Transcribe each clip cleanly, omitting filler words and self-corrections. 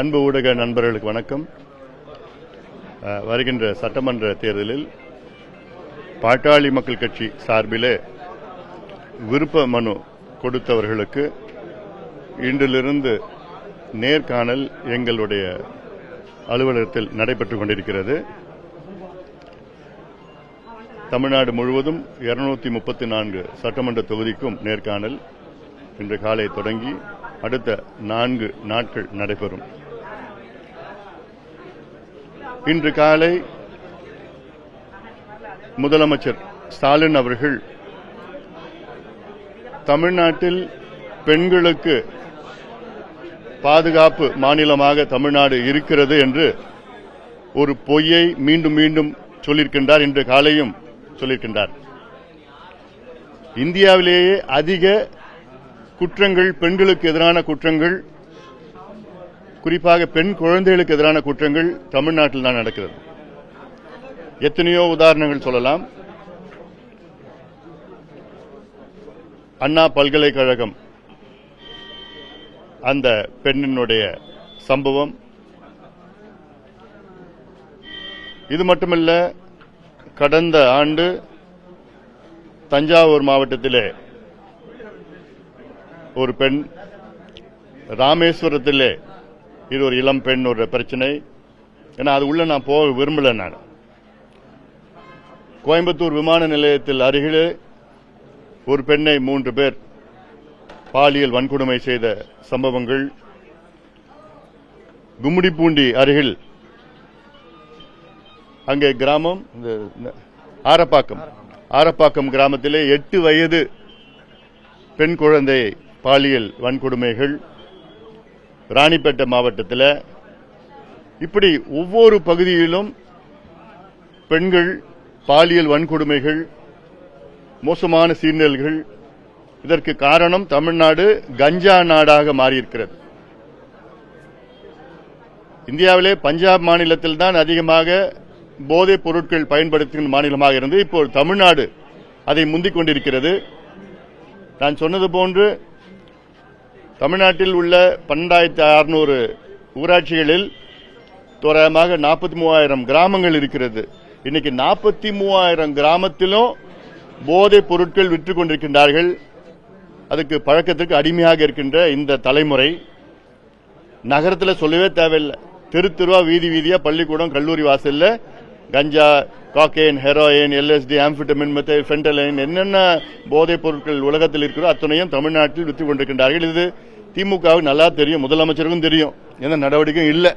அன்பு ஊடக நண்பர்களுக்கு வணக்கம். வருகின்ற சட்டமன்ற தேர்தலில் பாட்டாளி மக்கள் கட்சி சார்பிலே விருப்ப மனு கொடுத்தவர்களுக்கு இன்றிலிருந்து நேர்காணல் எங்களுடைய அலுவலகத்தில் நடைபெற்றுக் கொண்டிருக்கிறது. தமிழ்நாடு முழுவதும் 234 சட்டமன்ற தொகுதிக்கும் நேர்காணல் இன்று காலை தொடங்கி அடுத்த 4 நாட்கள் நடைபெறும். இன்று காலை முதலமைச்சர் ஸ்டாலின் அவர்கள் தமிழ்நாட்டில் பெண்களுக்கு பாதுகாப்பு மாநிலமாக தமிழ்நாடு இருக்கிறது என்று ஒரு பொய்யை மீண்டும் மீண்டும் சொல்லியிருக்கின்றார். இன்று காலையும் சொல்லியிருக்கின்றார். இந்தியாவிலேயே அதிக குற்றங்கள், பெண்களுக்கு எதிரான குற்றங்கள், குறிப்பாக பெண் குழந்தைகளுக்கு எதிரான குற்றங்கள் தமிழ்நாட்டில் தான் நடக்கிறது. எத்தனையோ உதாரணங்கள் சொல்லலாம். அண்ணா பல்கலைக்கழகம் அந்த பெண்ணினுடைய சம்பவம், இது மட்டுமல்ல, கடந்த ஆண்டு தஞ்சாவூர் மாவட்டத்திலே ஒரு பெண், ராமேஸ்வரத்திலே இது ஒரு இளம் பெண் ஒரு பிரச்சனை. ஏன்னா அது உள்ள நான் போக விரும்பல. நான் கோயம்புத்தூர் விமான நிலையத்தில் அருகிலே ஒரு பெண்ணை 3 பேர் பாலியல் வன்கொடுமை செய்த சம்பவங்கள், கும்மிடிப்பூண்டி அருகில் அங்கே கிராமம் ஆரப்பாக்கம் கிராமத்திலே 8 வயது பெண் குழந்தை பாலியல் வன்கொடுமைகள், ராணிப்பேட்டை மாவட்டத்தில், இப்படி ஒவ்வொரு பகுதியிலும் பெண்கள் பாலியல் வன்கொடுமைகள், மோசமான சீர்நிலைகள். இதற்கு காரணம் தமிழ்நாடு கஞ்சா நாடாக மாறியிருக்கிறது. இந்தியாவிலே பஞ்சாப் மாநிலத்தில் தான் அதிகமாக போதைப் பொருட்கள் பயன்படுத்துகின்ற மாநிலமாக இருந்து இப்போ தமிழ்நாடு அதை முந்திக் கொண்டிருக்கிறது. நான் சொன்னது போன்று தமிழ்நாட்டில் உள்ள 12,600 ஊராட்சிகளில் தோராயமாக 43,000 கிராமங்கள் இருக்கிறது. இன்னைக்கு 43,000 கிராமத்திலும் போதைப் பொருட்கள் விற்றுக் கொண்டிருக்கின்றார்கள். அதுக்கு பழக்கத்திற்கு அடிமையாக இருக்கின்ற இந்த தலைமுறை நகரத்தில் சொல்லவே தேவையில்லை. தெரு தெருவா, வீதி வீதியா, பள்ளிக்கூடம், கல்லூரி வாசல்ல கஞ்சா, cocaine, heroin, LSD, amphetamine, methyl, fentanyl, என்னென்ன போதைப் பொருட்கள் உலகத்தில் இருக்கிறோ அத்தனையும் தமிழ்நாட்டில் விற்றுக் கொண்டிருக்கின்றார்கள். இது திமுகவுக்கு நல்லா தெரியும், முதலமைச்சருக்கும் தெரியும். எந்த நடவடிக்கையும் இல்லை.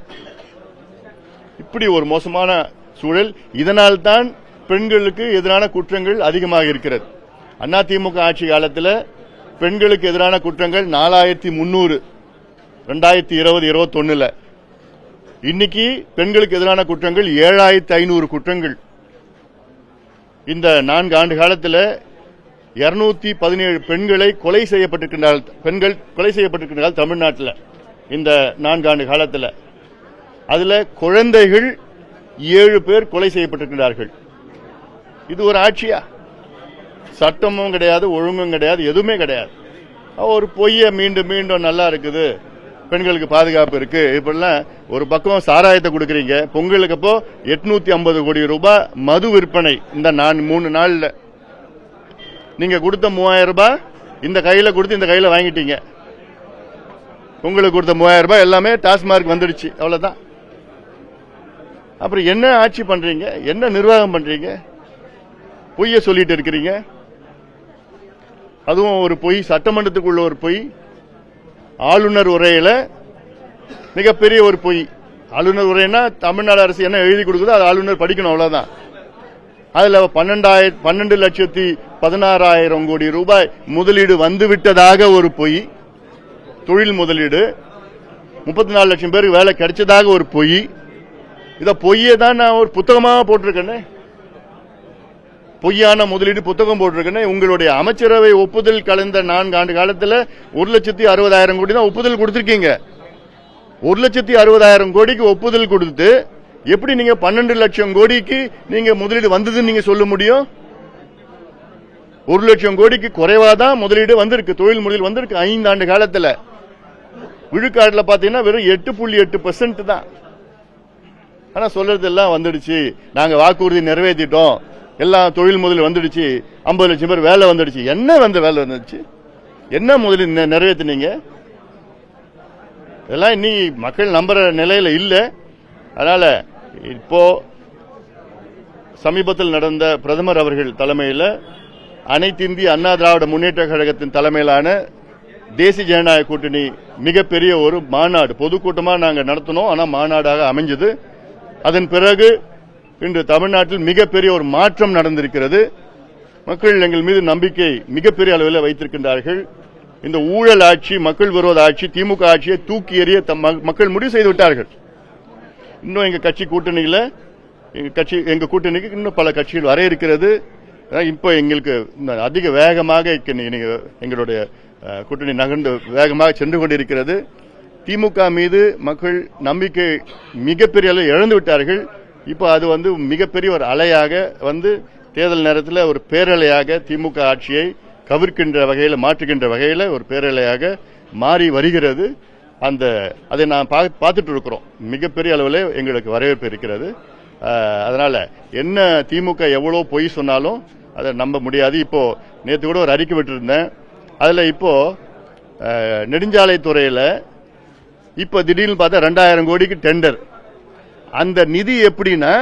இப்படி ஒரு மோசமான சூழல். இதனால்தான் பெண்களுக்கு எதிரான குற்றங்கள் அதிகமாக இருக்கிறது. அதிமுக ஆட்சி காலத்தில் பெண்களுக்கு எதிரான குற்றங்கள் 4,300 2020-21. இன்னைக்கு பெண்களுக்கு எதிரான குற்றங்கள் 7,500 குற்றங்கள். இந்த 4 ஆண்டு காலத்தில் 217 பெண்களை கொலை செய்யப்பட்டிருக்கிறார்கள் தமிழ்நாட்டில். இந்த 4 ஆண்டு காலத்தில் அதுல குழந்தைகள் 7 பேர் கொலை செய்யப்பட்டிருக்கிறார்கள். இது ஒரு ஆட்சியா? சட்டமும் கிடையாது, ஒழுங்கும் கிடையாது, எதுவுமே கிடையாது. ஒரு பொய்ய மீண்டும் மீண்டும் நல்லா இருக்குது, பெண்களுக்கு பாதுகாப்பு இருக்கு, இப்படிலாம். ஒரு பக்கம் சாராயத்தை கொடுக்கறீங்க. பொங்கலுக்கு அப்போ 850 கோடி ரூபாய் மது விற்பனை இந்த 3 நாள்ல. நீங்க கொடுத்த 3000 ரூபாய் இந்த கையில கொடுத்து இந்த கையில வாங்கிட்டீங்க. உங்களுக்கு கொடுத்த 3000 ரூபாய் எல்லாமே டாஸ்மார்க் வந்துடுச்சு, அவ்வளவுதான். அப்புறம் என்ன ஆட்சி பண்றீங்க? என்ன நிர்வாகம் பண்றீங்க? பொய்ய சொல்லிட்டு இருக்கிறீங்க. அதுவும் ஒரு பொய், சட்டமன்றத்துக்குள்ள ஒரு பொய், ஆளுநர் உரையில மிகப்பெரிய ஒரு பொய். ஆளுநர் உரைனா தமிழ்நாடு அரசு என்ன எழுதி கொடுக்குதோ அது ஆளுநர் படிக்கணும், அவ்வளவுதான். அதுல 12,16,000 கோடி ரூபாய் முதலீடு வந்துவிட்டதாக ஒரு பொய், தொழில் முதலீடு 34 லட்சம் பேருக்கு வேலை கிடைச்சதாக ஒரு பொய். இத பொய்யே தான் நான் ஒரு புத்தகமாக போட்டிருக்கேன். பொய்யான முதலீடு புத்தகம் போட்டிருக்கேன். உங்களுடைய அமைச்சரவை ஒப்புதல் கலந்த 4 ஆண்டு காலத்தில் 1,60,000 கோடி தான் ஒப்புதல் கொடுத்திருக்கீங்க. 1,60,000 கோடிக்கு ஒப்புதல் கொடுத்து எப்படி நீங்க 12 லட்சம் கோடிக்கு நீங்க முதலீடு வந்ததுன்னு நீங்க சொல்ல முடியும்? 1 லட்சம் கோடிக்கு குறைவாதான் முதலீடு வந்திருக்கு, தொழில் முதலீடு வந்திருக்கு 5 ஆண்டு காலத்தில். விழுக்காடுல பாத்தீங்கன்னா வெறும் 8.8% தான். ஆனா சொல்றது எல்லாம் வந்துடுச்சு, நாங்க வாக்குறுதி நிறைவேற்றிட்டோம், எல்லாம் தொழில் முதல் வந்துடுச்சு, 50 லட்சம் பேர் வேலை வந்துடுச்சு. என்ன வேலை வந்துடுச்சு? என்ன முதலில் நிறைவேற்றினீங்க? இதெல்லாம் இன்னைக்கு மக்கள் நம்புற நிலையில இல்ல. அதனால இப்போ சமீபத்தில் நடந்த பிரதமர் அவர்கள் தலைமையில் அனைத்து இந்திய அண்ணா திராவிட முன்னேற்ற கழகத்தின் தலைமையிலான தேசிய ஜனநாயக கூட்டணி மிகப்பெரிய ஒரு மாநாடு பொதுக்கூட்டமாக நாங்கள் நடத்தினோம். ஆனால் மாநாடாக அமைஞ்சது. அதன் பிறகு இன்று தமிழ்நாட்டில் மிகப்பெரிய ஒரு மாற்றம் நடந்திருக்கிறது. மக்கள் எங்கள் மீது நம்பிக்கை மிகப்பெரிய அளவில் வைத்திருக்கின்றார்கள். இந்த ஊழல் ஆட்சி, மக்கள் விரோத ஆட்சி, திமுக ஆட்சியை தூக்கி எறிய மக்கள் முடிவு செய்து விட்டார்கள். இன்னும் எங்க கட்சி கூட்டணியில் எங்க கூட்டணிக்கு இன்னும் பல கட்சிகள் வர இருக்கிறது. இப்போ எங்களுக்கு அதிக வேகமாக எங்களுடைய கூட்டணி நகர்ந்து வேகமாக சென்று கொண்டிருக்கிறது. திமுக மீது மக்கள் நம்பிக்கை மிகப்பெரிய அளவில் இழந்து விட்டார்கள். இப்போ அது மிகப்பெரிய ஒரு அலையாக தேர்தல் நேரத்தில் ஒரு பேரலையாக திமுக ஆட்சியை கவிர்க்கின்ற வகையில், மாற்றுகின்ற வகையில் ஒரு பேரலையாக மாறி வருகிறது. அதை நான் பார்த்துட்டு இருக்கிறோம். மிகப்பெரிய அளவில் எங்களுக்கு வரவேற்பு இருக்கிறது. அதனால என்ன திமுக எவ்வளவு பொய் சொன்னாலும் அதை நம்ப முடியாது. இப்போ நேற்று கூட ஒரு அறிக்கை விட்டுருந்தேன். அதுல இப்போ நெடுஞ்சாலைத்துறையில இப்ப திடீர்னு பார்த்தா 2000 கோடிக்கு டெண்டர். அந்த நிதி எப்படின்னா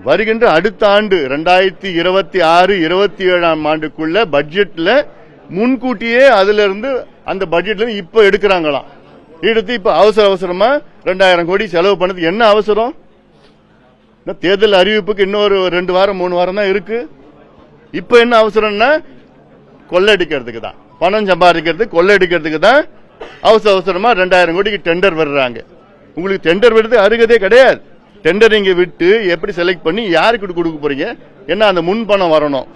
வருகின்ற அடுத்த ஆண்டு 2026-27 ஆண்டுக்குள்ள பட்ஜெட்ல முன்கூட்டியே அதுல இருந்து அந்த பட்ஜெட்ல இப்ப எடுக்கிறாங்களாம். எடுத்து இப்ப அவசரமா 2000 கோடி செலவு பண்ணது என்ன அவசரம்? தேர்தல் அறிவிப்புக்கு இன்னொரு 2 வாரம் 3 வாரம் தான் இருக்கு. இப்ப என்ன அவசரம்னா கொள்ளையடிக்கிறதுக்கு தான், பணம் சம்பாதிக்கிறதுக்கு, கொள்ளையடிக்கிறதுக்கு தான் அவசரமா 2000 கோடிக்கு டெண்டர் வர்றாங்க. உங்களுக்கு டெண்டர் விடுறது அருகதே கிடையாது. டெண்டர் இங்க விட்டு எப்படி செலக்ட் பண்ணி யாருக்கு கொடுக்க போறீங்க? என்ன அந்த முன் பணம் வரணும்,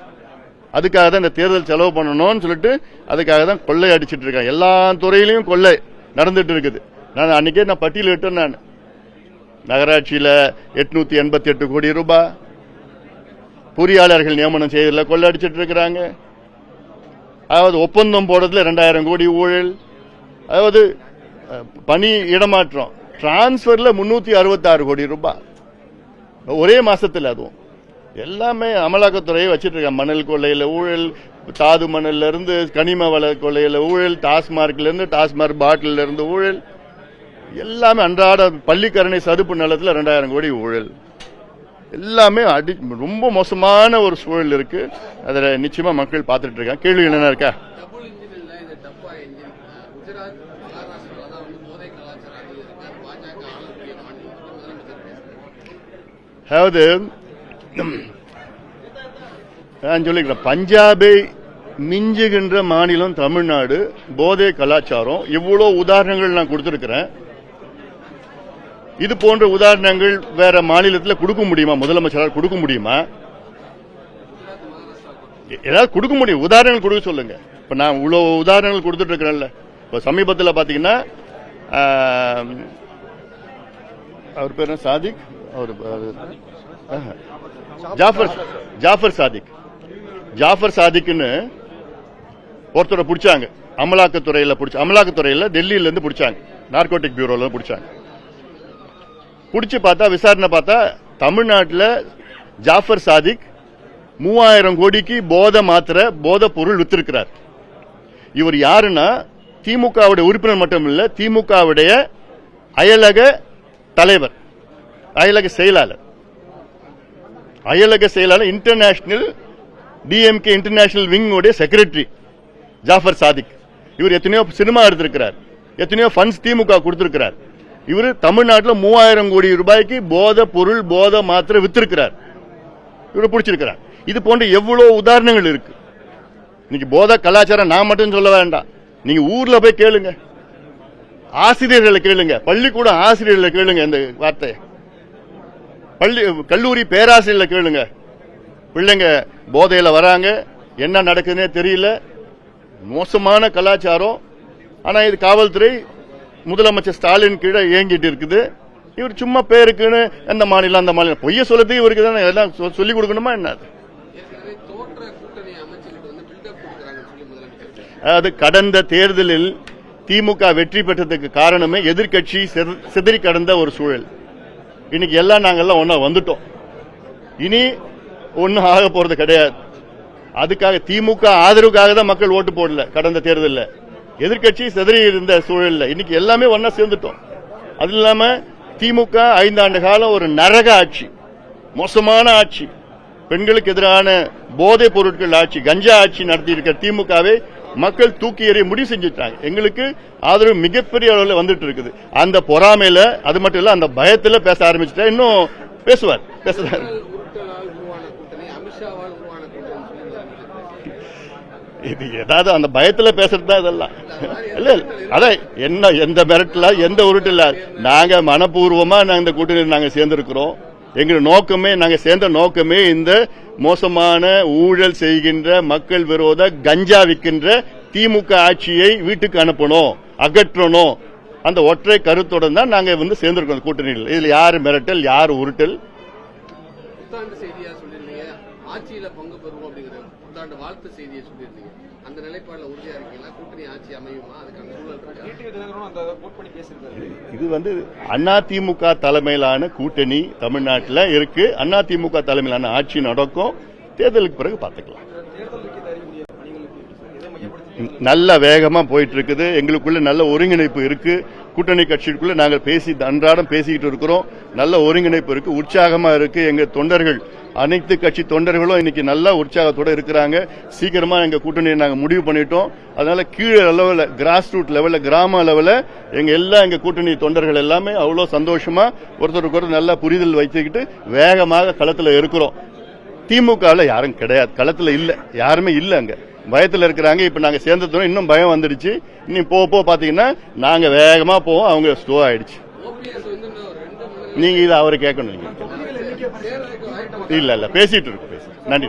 அதுக்காக தான் இந்த தேர்தல் செலவு பண்ணணும்னு சொல்லிட்டு அதுக்காக தான் கொள்ளை அடிச்சிட்டு இருக்காங்க. எல்லா துறையிலையும் கொள்ளை நடந்துட்டு இருக்குது. நான் அன்னைக்கே பட்டியலிட்டேன். நான் நகராட்சியில 888 கோடி ரூபாய், பொறியாளர்கள் நியமனம் செய்யறதுல கொள்ளை அடிச்சிட்டு இருக்கிறாங்க. அதாவது ஒப்பந்தம் போடுறதுல 2000 கோடி ஊழல். அதாவது பணி இடமாற்றம், டிரான்ஸ்பர்ல 366 கோடி ரூபாய் ஒரே மாசத்துல. அதுவும் எல்லாமே அமலாக்கத்துறையை வச்சிட்டு இருக்காங்க. மணல் கொள்ளையில ஊழல், தாது மணல்ல இருந்து கனிம வள கொள்ளையில ஊழல், டாஸ்மார்க்ல இருந்து டாஸ்மார்க் பாட்டில இருந்து ஊழல், எல்லாமே அன்றாட பள்ளிக்கரணை சதுப்பு நிலத்தில் 2000 கோடி ஊழல். எல்லாமே ரொம்ப மோசமான ஒரு சூழல் இருக்கு. அதில் நிச்சயமா மக்கள் பார்த்துட்டு இருக்காங்க. கேள்வி என்ன இருக்கா? அதாவது நான் சொல்லிக்கிறேன், பஞ்சாபை மிஞ்சுகின்ற மாநிலம் தமிழ்நாடு. போதை கலாச்சாரம் இவ்வளவு உதாரணங்கள் நான் கொடுத்திருக்கிறேன். இது போன்ற உதாரணங்கள் வேற மாநிலத்தில் கொடுக்க முடியுமா? முதலமைச்சரால் கொடுக்க முடியுமா? ஏதாவது கொடுக்க முடியும், உதாரணங்கள் கொடுக்க சொல்லுங்க. இப்ப நான் இவ்வளவு உதாரணங்கள் கொடுத்துட்டு இருக்கிறேன்ல. இப்ப சமீபத்தில் பாத்தீங்கன்னா அவர் பேர் சாதிக், அவர் ஜாஃபர் சாதிக்னு ஒருத்தரை பிடிச்சாங்க. அமலாக்கத்துறையில டெல்லியில இருந்து பிடிச்சாங்க, நார்கோட்டிக் பியூரோல பிடிச்சாங்க. பிடிச்சு பார்த்தா விசாரணை பார்த்தா தமிழ்நாட்டில் ஜாஃபர் சாதிக் 3000 கோடிக்கு போதை பொருள் வித்திருக்கிறார். இவர் யாருன்னா திமுகவுடைய உறுப்பினர் மட்டும் இல்ல, திமுகவுடைய அயலக தலைவர், அயலக செயலாளர், இன்டர்நேஷனல் டிஎம்கே இன்டர்நேஷனல் விங் உடைய செக்ரட்டரி ஜாஃபர் சாதிக். இவர் எத்தனையோ சினிமா எடுத்திருக்கிறார், எத்தனையோ ஃபண்ட்ஸ் திமுக கொடுத்திருக்கிறார். இவர் தமிழ்நாட்டில் 3000 கோடி ரூபாய்க்கு போதை பொருள், போதை மாத்திரை வித்திருக்கிறார். இவரை பிடிச்சிருக்கிறார். இது போன்ற எவ்வளவு உதாரணங்கள் இருக்கு. இன்னைக்கு போதை கலாச்சாரம் நான் மட்டும் சொல்ல வேண்டாம். நீங்க ஊர்ல போய் கேளுங்க, ஆசிரியர்களை கேளுங்க, பள்ளிக்கூட ஆசிரியர்களை கேளுங்க, இந்த வார்த்தையை கல்லூரி பேராசிரியர்களை கேளுங்க. பிள்ளைங்க போதையில வராங்க, என்ன நடக்குதுன்னே தெரியல. மோசமான கலாச்சாரம். ஆனா இது காவல்துறை முதலமைச்சர் ஸ்டாலின் கீழே இயங்கிட்டு இருக்குது. இவர் சும்மா பேருக்குன்னு அந்த மாநிலம் அந்த மாநிலம் பொய்ய சொல்லது இவருக்கு தானே எல்லாம் சொல்லிக் கொடுக்கணுமா என்ன? அது கடந்த தேர்தலில் திமுக வெற்றி பெற்றதுக்கு காரணமே எதிர்க்கட்சி சிதறி கடந்த ஒரு சூழல். இன்னைக்கு எல்லாம் நாங்கெல்லாம் ஒன்னா வந்துட்டோம். இனி ஒன்னும் ஆக போறது கிடையாது. அதுக்காக திமுக ஆதரவுக்காக தான் மக்கள் ஓட்டு போடல. கடந்த தேர்தலில் எதிர்க்கட்சி சிதறி இருந்த சூழல்ல இன்னைக்கு எல்லாமே ஒன்னா சேர்ந்துட்டோம். அது இல்லாம திமுக 5 ஆண்டு காலம் ஒரு நரக ஆட்சி, மோசமான ஆட்சி, பெண்களுக்கு எதிரான போதைப் பொருட்கள் ஆட்சி, கஞ்சா ஆட்சி நடத்தி இருக்கிற திமுகவை மக்கள் தூக்கி எறிய முடிவு செஞ்சுட்டாங்க. எங்களுக்கு ஆதரவு மிகப்பெரிய அளவில் வந்துட்டு இருக்குது. அந்த பொறாமையில, அது மட்டும் இல்ல, அந்த பயத்துல பேச ஆரம்பிச்சுட்டா இன்னும் பேசுவார். இது ஏதாவது அந்த பயத்துல பேசுறது தான் இதெல்லாம். இல்ல அதான் என்ன, எந்த மிரட்டல, எந்த உருட்டில்ல, நாங்க மனப்பூர்வமா இந்த கூட்டணி நாங்க சேர்ந்திருக்கிறோம். எங்க நோக்கமே, நாங்க சேர்ந்த நோக்கமே இந்த மோசமான ஊழல் செய்கின்ற, மக்கள் விரோத கஞ்சா விற்கின்ற திமுக ஆட்சியை வீட்டுக்கு அனுப்பணும், அகற்றணும். அந்த ஒற்றை கருத்துடன் தான் நாங்க சேர்ந்திருக்கோம் கூட்டணியில். இதுல யாரு மிரட்டல், யாரு உருட்டல்? புத்தாண்டு செய்தியா சொல்லிருந்தீங்க, ஆட்சியில பங்கு பெறுவோம் அப்படிங்கிற புத்தாண்டு வாழ்த்து செய்தியை சொல்லிருந்தீங்க. அந்த நிலைப்பாடுல உறுதியா இருக்கீங்களா? கூட்டணி ஆட்சி அமையுமா? அதுக்கான சூழல் இருக்கா? இது அதிமுக தலைமையிலான கூட்டணி தமிழ்நாட்டில் இருக்கு. அதிமுக தலைமையிலான ஆட்சி நடக்கும். தேர்தலுக்கு பிறகு பார்த்துக்கலாம். நல்ல வேகமா போயிட்டு இருக்குது. எங்களுக்குள்ள நல்ல ஒருங்கிணைப்பு இருக்கு. கூட்டணி கட்சிக்குள்ள நாங்கள் அன்றாடம் பேசிக்கிட்டு இருக்கிறோம். நல்ல ஒருங்கிணைப்பு இருக்கு, உற்சாகமா இருக்கு. எங்க தொண்டர்கள், அனைத்து கட்சி தொண்டர்களும் இன்னைக்கு நல்ல உற்சாகத்தோட இருக்கிறாங்க. சீக்கிரமா எங்க கூட்டணியை நாங்க முடிவு பண்ணிட்டோம். அதனால கீழே லெவலில், கிராஸ் ரூட் லெவலில், கிராம லெவலில் எங்க கூட்டணி தொண்டர்கள் எல்லாமே அவ்வளவு சந்தோஷமா ஒருத்தருக்கு நல்ல புரிதல் வைத்துக்கிட்டு வேகமாக களத்துல இருக்கிறோம். திமுகவில் யாரும் கிடையாது, களத்துல இல்ல, யாருமே இல்ல. அங்க பயத்துல இருக்கிறாங்க. இப்ப நாங்க சேர்ந்ததோட இன்னும் பயம் வந்துடுச்சு. இன்னும் போக பாத்தீங்கன்னா நாங்க வேகமா போவோம், அவங்க ஸ்லோ ஆயிடுச்சு. நீங்க இதை அவரை கேட்கணும். இல்ல பேசிட்டு இருக்கு. நன்றி.